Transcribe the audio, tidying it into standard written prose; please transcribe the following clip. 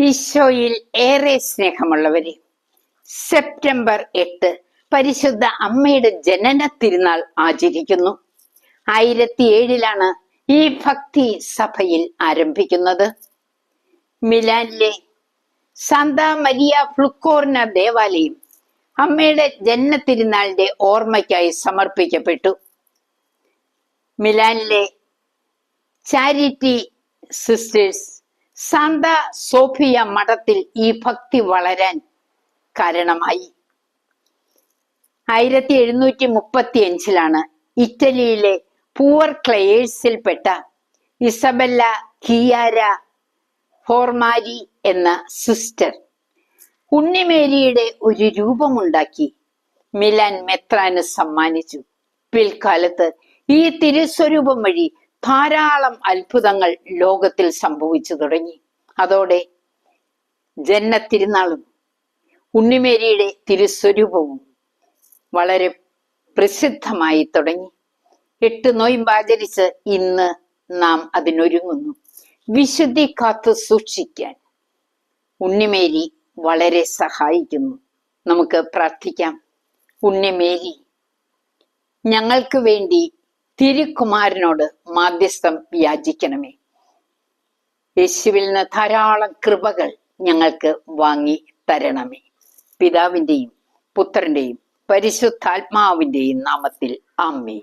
ഈശോയിൽ ഏറെ സ്നേഹമുള്ളവരെ, സെപ്റ്റംബർ 8 പരിശുദ്ധ അമ്മയുടെ ജനന തിരുനാൾ ആചരിക്കുന്നു. 1007 ഈ ഭക്തി സഭയിൽ ആരംഭിക്കുന്നത്. മിലാനിലെ സാന്താ മരിയ ഫ്ലുക്കോർന ദേവാലയം അമ്മയുടെ ജനന തിരുനാളിന്റെ ഓർമ്മയ്ക്കായി സമർപ്പിക്കപ്പെട്ടു. മിലാനിലെ ചാരിറ്റി സിസ്റ്റേഴ്സ് സാന്താ സോഫിയ മഠത്തിൽ ഈ ഭക്തി വളരാൻ കാരണമായി. 1735 ഇറ്റലിയിലെ പൂവർ ക്ലെയേഴ്സിൽപ്പെട്ട ഇസബെല്ല കിയാര ഫോർമാരി എന്ന സിസ്റ്റർ ഉണ്ണിമേരിയുടെ ഒരു രൂപമുണ്ടാക്കി മിലാൻ മെത്രാന് സമ്മാനിച്ചു. പിൽക്കാലത്ത് ഈ തിരുസ്വരൂപം വഴി ധാരാളം അത്ഭുതങ്ങൾ ലോകത്തിൽ സംഭവിച്ചു തുടങ്ങി. അതോടെ ജനന തിരുനാളും ഉണ്ണിമേരിയുടെ തിരുസ്വരൂപവും വളരെ പ്രസിദ്ധമായി തുടങ്ങി. 8 നോയമ്പ് ആചരിച്ച് ഇന്ന് നാം അതിനൊരുങ്ങുന്നു. വിശുദ്ധി കാത്തു സൂക്ഷിക്കാൻ ഉണ്ണിമേരി വളരെ സഹായിക്കുന്നു. നമുക്ക് പ്രാർത്ഥിക്കാം. ഉണ്ണിമേരി, ഞങ്ങൾക്ക് വേണ്ടി തിരുക്കുമാരനോട് മാധ്യസ്ഥം യാചിക്കണമേ. യേശുവിൽ നിന്ന് ധാരാളം കൃപകൾ ഞങ്ങൾക്ക് വാങ്ങി തരണമേ. പിതാവിൻ്റെയും പുത്രന്റെയും പരിശുദ്ധാത്മാവിൻ്റെയും നാമത്തിൽ ആമേൻ.